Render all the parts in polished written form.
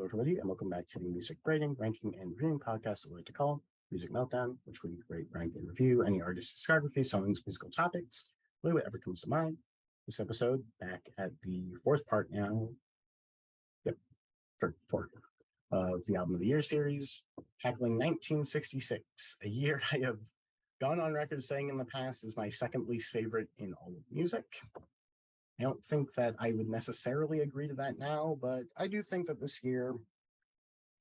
everybody, and welcome back to the music grading, ranking, and reviewing podcast that we like to call Music Meltdown, which we rate, rank, and review any artist's discography, songs, musical topics, really whatever comes to mind. This episode, back at the fourth part now, yep, fourth, of the Album of the Year series, tackling 1966, a year I have gone on record saying in the past is my second least favorite in all of music. I don't think that I would necessarily agree to that now, but I do think that this year,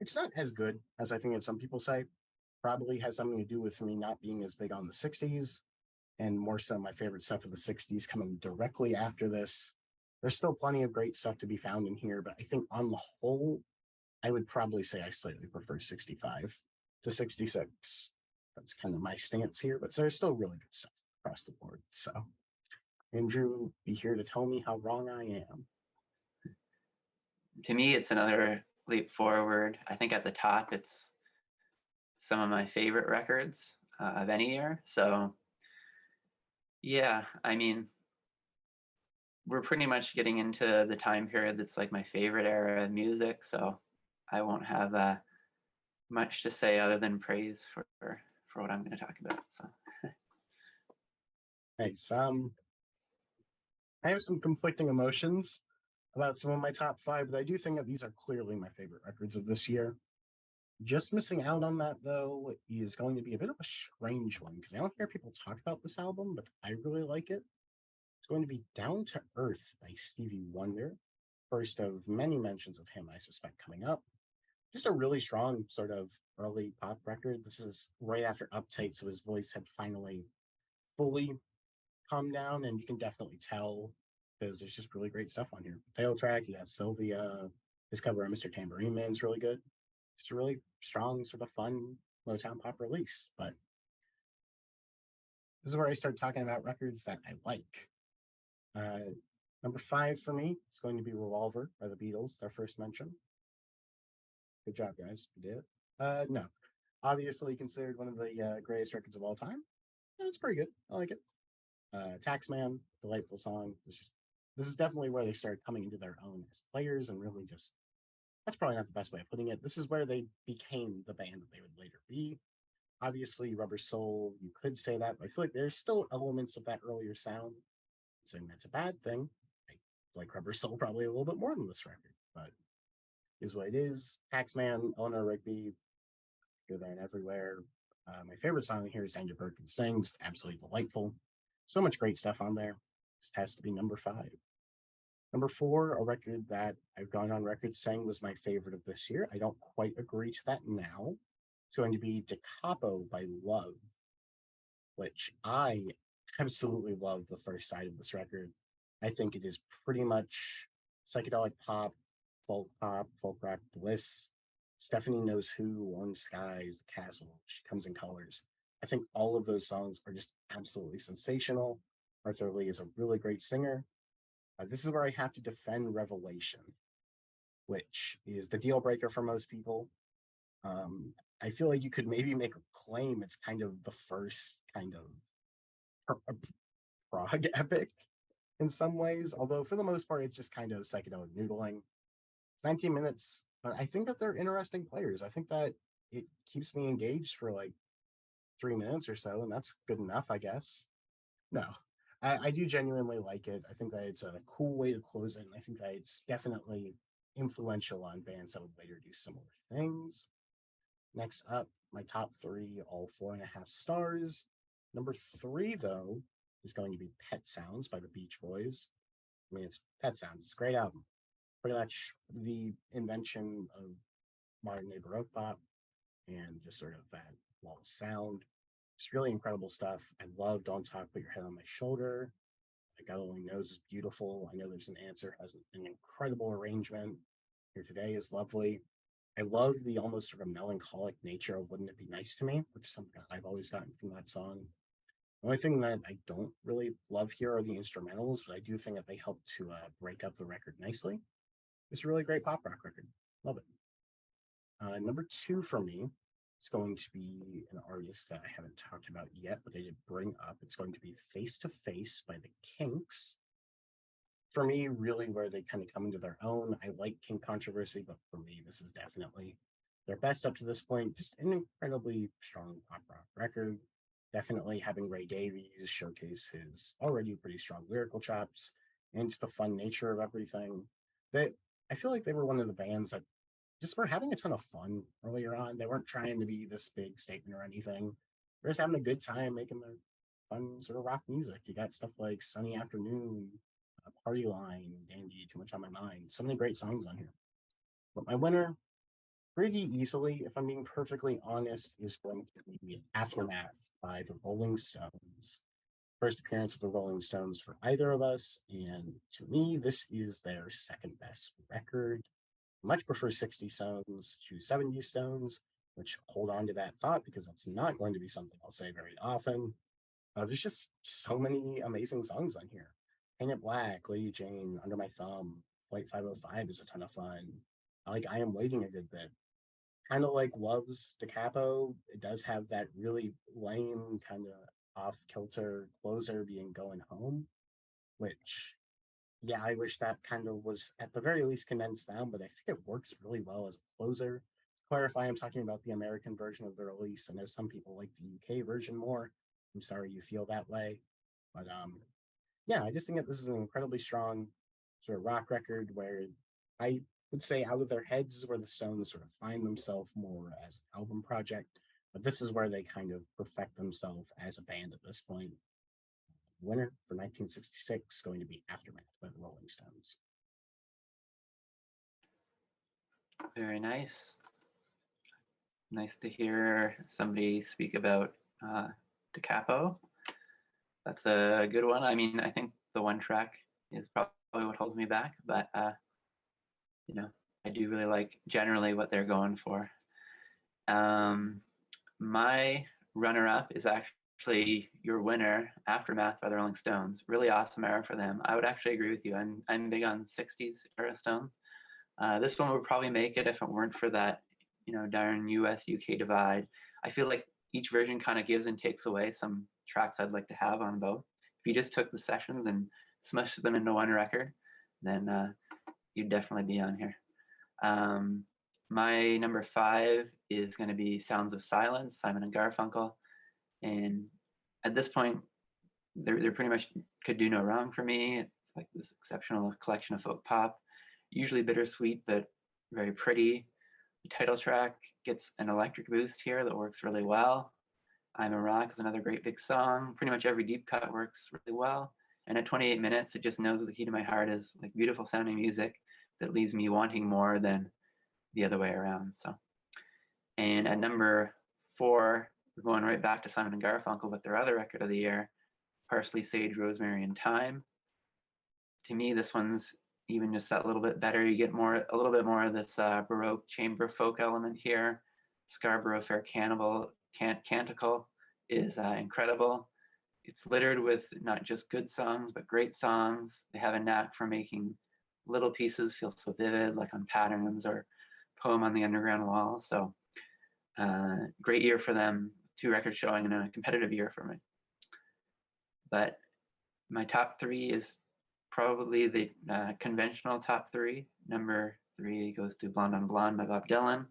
it's not as good as I think that some people say. Probably has something to do with me not being as big on the 60s, and more so my favorite stuff of the 60s coming directly after this. There's still plenty of great stuff to be found in here, but I think on the whole, I would probably say I slightly prefer 65 to 66. That's kind of my stance here, but there's still really good stuff across the board. So Andrew, be here to tell me how wrong I am. To me, it's another leap forward. I think at the top, it's some of my favorite records of any year. So yeah, I mean, we're pretty much getting into the time period that's like my favorite era of music. So I won't have much to say other than praise for what I'm going to talk about. So Nice. I have some conflicting emotions about some of my top five, but I do think that these are clearly my favorite records of this year. Just missing out on that, though, is going to be a bit of a strange one because I don't hear people talk about this album, but I really like it. It's going to be Down to Earth by Stevie Wonder. First of many mentions of him, I suspect, coming up. Just a really strong sort of early pop record. This is right after Uptight, so his voice had finally fully calmed down, and you can definitely tell because there's just really great stuff on here. Title track, you got Sylvia. His cover of Mr. Tambourine Man's really good. It's a really strong, sort of fun Motown pop release. But this is where I start talking about records that I like. Number five for me is going to be Revolver by the Beatles, their first mention. Good job, guys. You did it. No. Obviously considered one of the greatest records of all time. It's pretty good. I like it. Taxman, delightful song. This is definitely where they started coming into their own as players and really just, that's probably not the best way of putting it. This is where they became the band that they would later be. Obviously, Rubber Soul, you could say that, but I feel like there's still elements of that earlier sound. Saying that's a bad thing. I like Rubber Soul probably a little bit more than this record, but is what it is. Taxman, Eleanor Rigby, Here, There, and Everywhere. My favorite song here is Andrew Birkin Sings. Absolutely delightful. So much great stuff on there. This has to be number five. Number four, a record that I've gone on record saying was my favorite of this year. I don't quite agree to that now. It's going to be Da Capo by Love, which I absolutely love the first side of this record. I think it is pretty much psychedelic pop, folk rock bliss. Stephanie Knows Who, Orange Skies, The Castle, She Comes in Colors. I think all of those songs are just absolutely sensational. Arthur Lee is a really great singer. This is where I have to defend Revelation, which is the deal breaker for most people. I feel like you could maybe make a claim it's kind of the first kind of prog epic in some ways, although for the most part, it's just kind of psychedelic noodling. It's 19 minutes, but I think that they're interesting players. I think that it keeps me engaged for like 3 minutes or so, and that's good enough, I guess. No, I do genuinely like it. I think that it's a cool way to close it, and I think that it's definitely influential on bands that would later do similar things. Next up, my top three, all 4.5 stars. Number three, though, is going to be Pet Sounds by the Beach Boys. I mean, it's Pet Sounds. It's a great album. Pretty much the invention of modern day Baroque pop and just sort of that wall sound. It's really incredible stuff. I love Don't Talk, Put Your Head on My Shoulder. God Only Knows is beautiful. I Know There's an Answer has an incredible arrangement. Here Today is lovely. I love the almost sort of melancholic nature of Wouldn't It Be Nice to Me, which is something I've always gotten from that song. The only thing that I don't really love here are the instrumentals, but I do think that they help to break up the record nicely. It's a really great pop rock record. Love it. Number two for me is going to be an artist that I haven't talked about yet, but I did bring up. It's going to be Face to Face by the Kinks. for me, really where they kind of come into their own. I like King Controversy, but for me, this is definitely their best up to this point. Just an incredibly strong pop rock record. Definitely having Ray Davies showcase his already pretty strong lyrical chops and just the fun nature of everything. That I feel like they were one of the bands that just were having a ton of fun earlier on. They weren't trying to be this big statement or anything. They're just having a good time making their fun sort of rock music. You got stuff like Sunny Afternoon, Party Line, Dandy, Too Much on My Mind. So many great songs on here. But my winner, pretty easily, if I'm being perfectly honest, is going to be Aftermath by the Rolling Stones. First appearance of the Rolling Stones for either of us, and to me, this is their second best record. Much prefer 60 Stones to 70 Stones, which hold on to that thought because that's not going to be something I'll say very often. There's just so many amazing songs on here. Paint It Black, Lady Jane, Under My Thumb, Flight 505 is a ton of fun. I like I Am Waiting a good bit. Kind of like Love's Da Capo, it does have that really lame, kind of off kilter closer being Going Home, which yeah, I wish that kind of was at the very least condensed down, but I think it works really well as a closer. To clarify, I'm talking about the American version of the release. I know some people like the UK version more. I'm sorry you feel that way. But yeah, I just think that this is an incredibly strong sort of rock record where I would say out of their heads is where the Stones sort of find themselves more as an album project. But this is where they kind of perfect themselves as a band at this point. Winner for 1966 going to be Aftermath by the Rolling Stones. Very nice. Nice to hear somebody speak about Da Capo. That's a good one. I mean, I think the one track is probably what holds me back, but you know, I do really like generally what they're going for. My runner-up is actually your winner, Aftermath by the Rolling Stones. Really awesome era for them. I would actually agree with you. I'm big on 60s era Stones. This one would probably make it if it weren't for that, darn US UK divide. I feel like each version kind of gives and takes away some tracks I'd like to have on both. If you just took the sessions and smushed them into one record, then you'd definitely be on here. My number 5 is going to be Sounds of Silence, Simon and Garfunkel. And at this point, they're pretty much could do no wrong for me. It's like this exceptional collection of folk pop, usually bittersweet, but very pretty. The title track gets an electric boost here that works really well. I'm a Rock is another great big song. Pretty much every deep cut works really well. And at 28 minutes, it just knows that the key to my heart is like beautiful sounding music that leaves me wanting more than the other way around. So, and at number 4, we're going right back to Simon and Garfunkel with their other record of the year, Parsley, Sage, Rosemary, and Thyme. To me, this one's even just that little bit better. You get a little bit more of this Baroque chamber folk element here. Scarborough Fair Canticle is incredible. It's littered with not just good songs, but great songs. They have a knack for making little pieces feel so vivid, like on Patterns or Poem on the Underground Wall. So great year for them, 2 records showing in a competitive year for me. But my top 3 is probably the conventional top 3. Number 3 goes to Blonde on Blonde by Bob Dylan.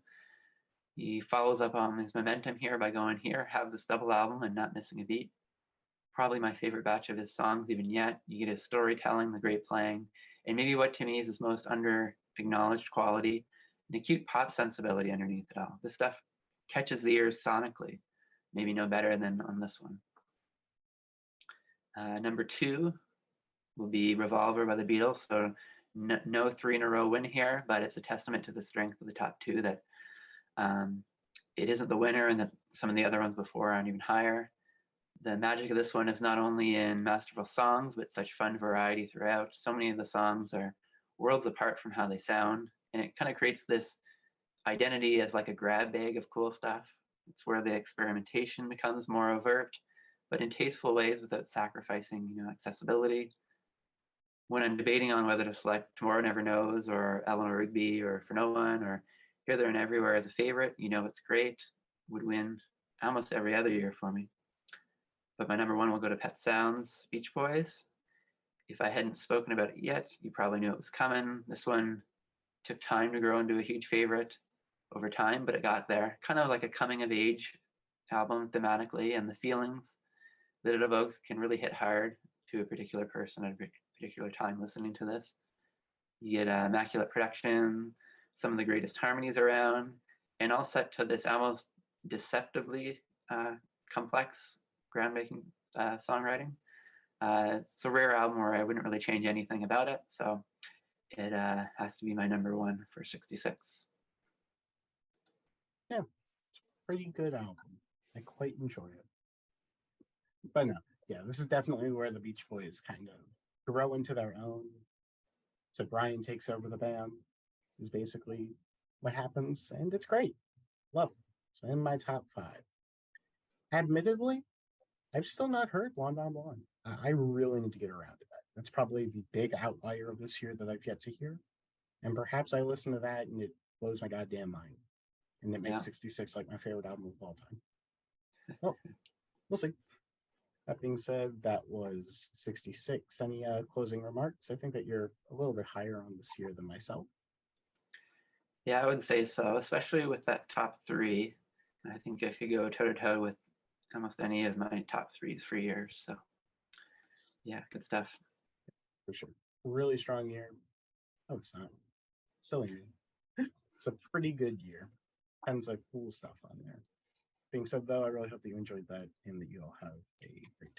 He follows up on his momentum here by going here, have this double album and not missing a beat. Probably my favorite batch of his songs even yet. You get his storytelling, the great playing, and maybe what to me is his most under-acknowledged quality, an acute pop sensibility underneath it all. This stuff catches the ears sonically, maybe no better than on this one. Number 2 will be Revolver by the Beatles. So no 3 in a row win here, but it's a testament to the strength of the top 2 that it isn't the winner and that some of the other ones before aren't even higher. The magic of this one is not only in masterful songs, but such fun variety throughout. So many of the songs are worlds apart from how they sound, and it kind of creates this identity as like a grab bag of cool stuff. It's where the experimentation becomes more overt, but in tasteful ways without sacrificing, accessibility. When I'm debating on whether to select Tomorrow Never Knows or Eleanor Rigby or For No One or Here, There, and Everywhere as a favorite, it's great, would win almost every other year for me. But my number 1 will go to Pet Sounds, Beach Boys. if I hadn't spoken about it yet, you probably knew it was coming. This one took time to grow into a huge favorite over time, but it got there. Kind of like a coming of age album thematically, and the feelings that it evokes can really hit hard to a particular person at a particular time listening to this. You get immaculate production, some of the greatest harmonies around, and all set to this almost deceptively complex, groundbreaking songwriting. It's a rare album where I wouldn't really change anything about it, so it has to be my number one for 66. Yeah, it's a pretty good album. I quite enjoy it. But no, yeah, this is definitely where the Beach Boys kind of grow into their own. So Brian takes over the band, is basically what happens, and it's great. Love it. It's in my top 5. Admittedly, I've still not heard Blonde on Blonde. I really need to get around to that. That's probably the big outlier of this year that I've yet to hear. And perhaps I listen to that and it blows my goddamn mind. And it makes 66 like my favorite album of all time. Well, we'll see. That being said, that was 66. Any closing remarks? I think that you're a little bit higher on this year than myself. Yeah, I would say so, especially with that top 3. I think I could go toe to toe with almost any of my top 3s for years. So, yeah, good stuff. For sure. Really strong year. Oh, it's not. Silly me. It's a pretty good year. Tons of cool stuff on there. Being said, though, I really hope that you enjoyed that and that you all have a great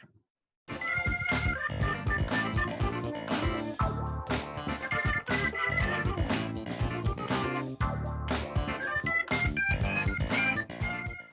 time.